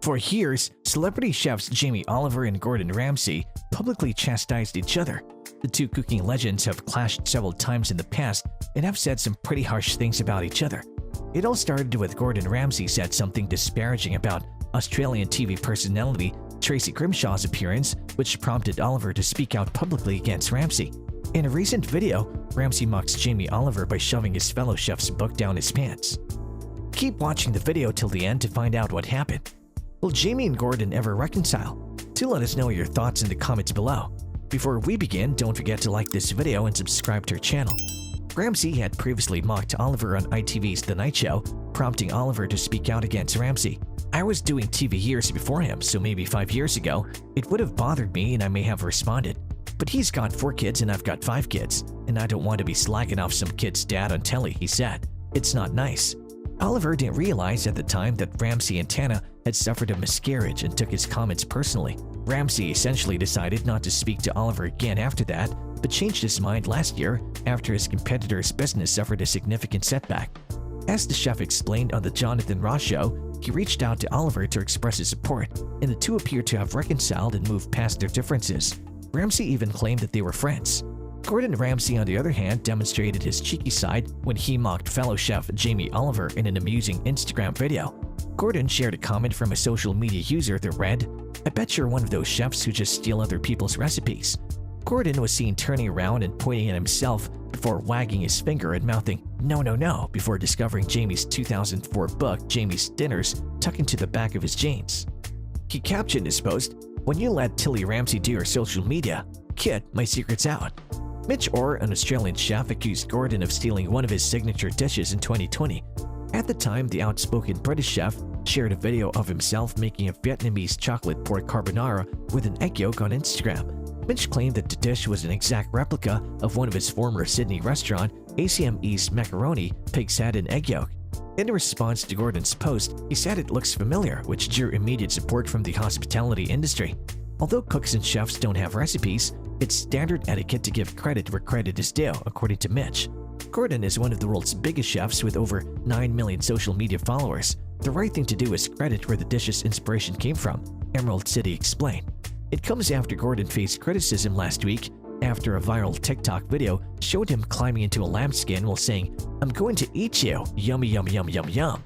For years, celebrity chefs Jamie Oliver and Gordon Ramsay publicly chastised each other. The two cooking legends have clashed several times in the past and have said some pretty harsh things about each other. It all started with Gordon Ramsay said something disparaging about Australian TV personality Tracy Grimshaw's appearance, which prompted Oliver to speak out publicly against Ramsay. In a recent video, Ramsay mocks Jamie Oliver by shoving his fellow chef's book down his pants. Keep watching the video till the end to find out what happened. Will Jamie and Gordon ever reconcile? Do let us know your thoughts in the comments below. Before we begin, don't forget to like this video and subscribe to our channel. Ramsay had previously mocked Oliver on ITV's The Night Show, prompting Oliver to speak out against Ramsay. I was doing TV years before him, so maybe 5 years ago, it would have bothered me and I may have responded. But he's got 4 kids and I've got 5 kids, and I don't want to be slagging off some kid's dad on telly, he said. It's not nice. Oliver didn't realize at the time that Ramsay and Tana had suffered a miscarriage and took his comments personally. Ramsay essentially decided not to speak to Oliver again after that, but changed his mind last year after his competitor's business suffered a significant setback. As the chef explained on the Jonathan Ross Show, he reached out to Oliver to express his support, and the two appear to have reconciled and moved past their differences. Ramsay even claimed that they were friends. Gordon Ramsay, on the other hand, demonstrated his cheeky side when he mocked fellow chef Jamie Oliver in an amusing Instagram video. Gordon shared a comment from a social media user that read, "I bet you're one of those chefs who just steal other people's recipes." Gordon was seen turning around and pointing at himself before wagging his finger and mouthing, "No, no, no," before discovering Jamie's 2004 book, Jamie's Dinners, tucked into the back of his jeans. He captioned his post, "When you let Tilly Ramsay do your social media, kid, my secret's out." Mitch Orr, an Australian chef, accused Gordon of stealing one of his signature dishes in 2020. At the time, the outspoken British chef shared a video of himself making a Vietnamese chocolate pork carbonara with an egg yolk on Instagram. Mitch claimed that the dish was an exact replica of one of his former Sydney restaurant, ACM East macaroni, pig's head and egg yolk. In response to Gordon's post, he said it looks familiar, which drew immediate support from the hospitality industry. Although cooks and chefs don't have recipes, it's standard etiquette to give credit where credit is due, according to Mitch. Gordon is one of the world's biggest chefs with over 9 million social media followers. The right thing to do is credit where the dish's inspiration came from, Emerald City explained. It comes after Gordon faced criticism last week after a viral TikTok video showed him climbing into a lambskin while saying, "I'm going to eat you, yummy yum yum yum yum."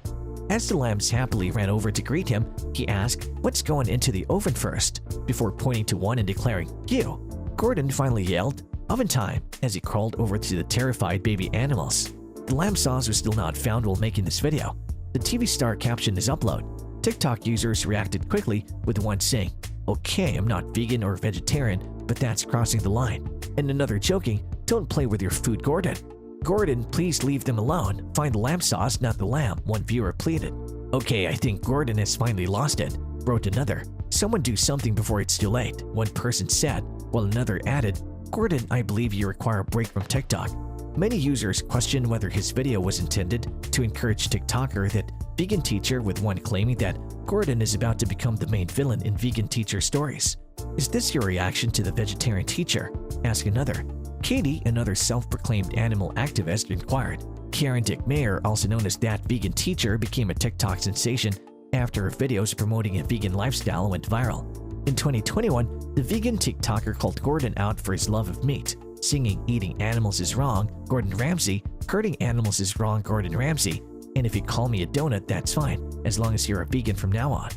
As the lambs happily ran over to greet him, he asked, "What's going into the oven first?" before pointing to one and declaring, "You." Gordon finally yelled, "Oven time," as he crawled over to the terrified baby animals. The lamb sauce was still not found while making this video. The TV star captioned his upload. TikTok users reacted quickly, with one saying, "Okay, I'm not vegan or vegetarian, but that's crossing the line." And another joking, "Don't play with your food, Gordon." "Gordon, please leave them alone. Find the lamb sauce, not the lamb," one viewer pleaded. "Okay, I think Gordon has finally lost it," wrote another. "Someone do something before it's too late," one person said, while another added, "Gordon, I believe you require a break from TikTok." Many users questioned whether his video was intended to encourage TikToker that vegan teacher, with one claiming that Gordon is about to become the main villain in vegan teacher stories. "Is this your reaction to the vegetarian teacher?" asked another. Katie, another self-proclaimed animal activist, inquired. Karen Dick Mayer, also known as That Vegan Teacher, became a TikTok sensation after her videos promoting a vegan lifestyle went viral. In 2021, the vegan TikToker called Gordon out for his love of meat, singing "Eating animals is wrong, Gordon Ramsay," "Hurting animals is wrong, Gordon Ramsay," and "If you call me a donut, that's fine, as long as you're a vegan from now on."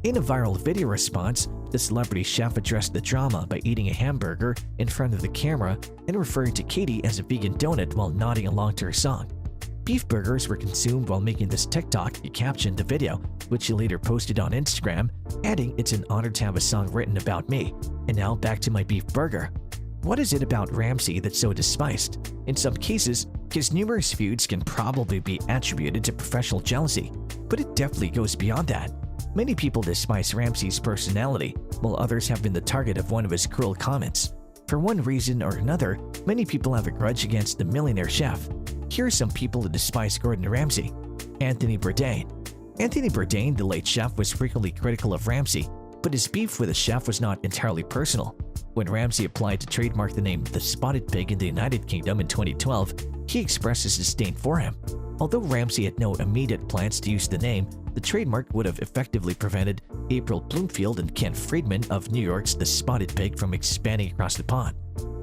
In a viral video response, the celebrity chef addressed the drama by eating a hamburger in front of the camera and referring to Katie as a vegan donut while nodding along to her song. Beef burgers were consumed while making this TikTok, he captioned the video, which he later posted on Instagram, adding, "It's an honor to have a song written about me, and now back to my beef burger." What is it about Ramsay that's so despised? In some cases, his numerous feuds can probably be attributed to professional jealousy, but it definitely goes beyond that. Many people despise Ramsay's personality, while others have been the target of one of his cruel comments. For one reason or another, many people have a grudge against the millionaire chef. Here are some people who despise Gordon Ramsay. Anthony Bourdain. Anthony Bourdain, the late chef, was frequently critical of Ramsay, but his beef with the chef was not entirely personal. When Ramsay applied to trademark the name The Spotted Pig in the United Kingdom in 2012, he expressed his disdain for him. Although Ramsay had no immediate plans to use the name, the trademark would have effectively prevented April Bloomfield and Ken Friedman of New York's The Spotted Pig from expanding across the pond.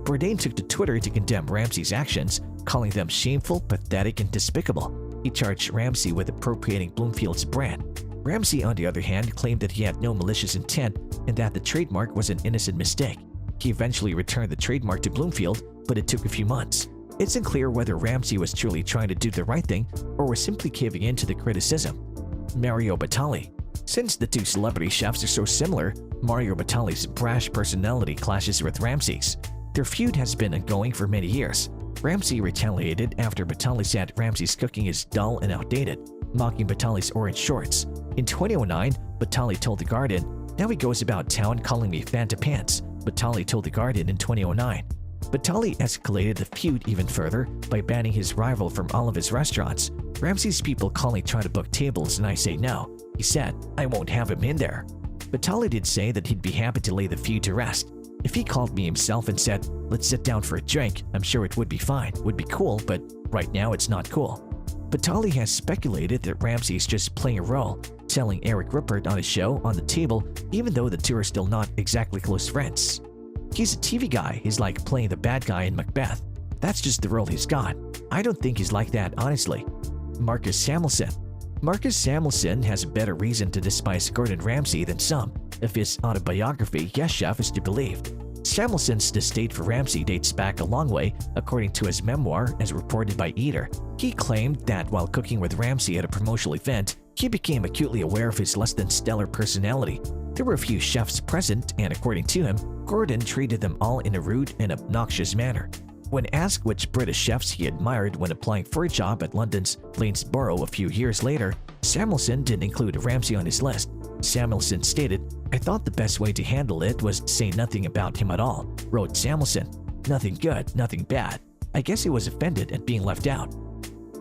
Bourdain took to Twitter to condemn Ramsay's actions, calling them shameful, pathetic, and despicable. He charged Ramsay with appropriating Bloomfield's brand. Ramsay, on the other hand, claimed that he had no malicious intent and that the trademark was an innocent mistake. He eventually returned the trademark to Bloomfield, but it took a few months. It's unclear whether Ramsay was truly trying to do the right thing or was simply caving in to the criticism. Mario Batali. Since the two celebrity chefs are so similar, Mario Batali's brash personality clashes with Ramsay's. Their feud has been ongoing for many years. Ramsay retaliated after Batali said Ramsay's cooking is dull and outdated, mocking Batali's orange shorts. In 2009, Batali told The Guardian, "Now he goes about town calling me Fanta Pants," Batali told The Guardian in 2009. Batali escalated the feud even further by banning his rival from all of his restaurants. "Ramsay's people calling trying to book tables and I say no," he said. "I won't have him in there." Batali did say that he'd be happy to lay the feud to rest. "If he called me himself and said, 'Let's sit down for a drink,' I'm sure it would be fine, would be cool, but right now it's not cool." Batali has speculated that Ramsay is just playing a role, telling Eric Rupert on his show On the Table, even though the two are still not exactly close friends. "He's a TV guy, he's like playing the bad guy in Macbeth. That's just the role he's got. I don't think he's like that, honestly." Marcus Samuelsson. Marcus Samuelsson has a better reason to despise Gordon Ramsay than some, if his autobiography, Yes Chef, is to be believed. Samuelson's distaste for Ramsay dates back a long way, according to his memoir as reported by Eater. He claimed that while cooking with Ramsay at a promotional event, he became acutely aware of his less than stellar personality. There were a few chefs present, and according to him, Gordon treated them all in a rude and obnoxious manner. When asked which British chefs he admired when applying for a job at London's Lanesborough a few years later, Samuelsson didn't include Ramsay on his list. Samuelsson stated, "I thought the best way to handle it was to say nothing about him at all," wrote Samuelsson. "Nothing good, nothing bad. I guess he was offended at being left out."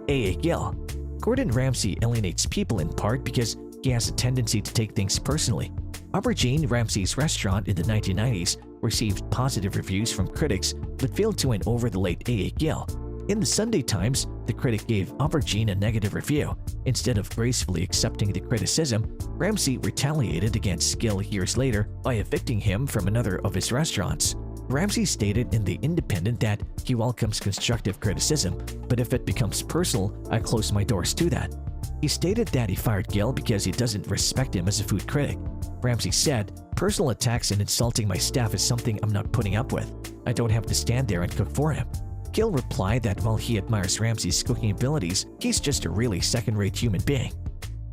A. Gill. Gordon Ramsay alienates people in part because he has a tendency to take things personally. Aubergine, Ramsay's restaurant in the 1990s, received positive reviews from critics but failed to win over the late A. Gill. In the Sunday Times, the critic gave Aubergine a negative review. Instead of gracefully accepting the criticism, Ramsay retaliated against Gill years later by evicting him from another of his restaurants. Ramsay stated in The Independent that he welcomes constructive criticism, but if it becomes personal, I close my doors to that. He stated that he fired Gill because he doesn't respect him as a food critic. Ramsay said, "Personal attacks and insulting my staff is something I'm not putting up with. I don't have to stand there and cook for him." Gill replied that while he admires Ramsay's cooking abilities, he's just a really second-rate human being.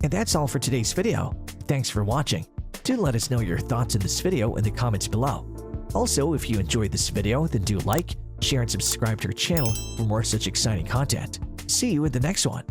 And that's all for today's video. Thanks for watching. Do let us know your thoughts in this video in the comments below. Also, if you enjoyed this video, then do like, share, and subscribe to our channel for more such exciting content. See you in the next one.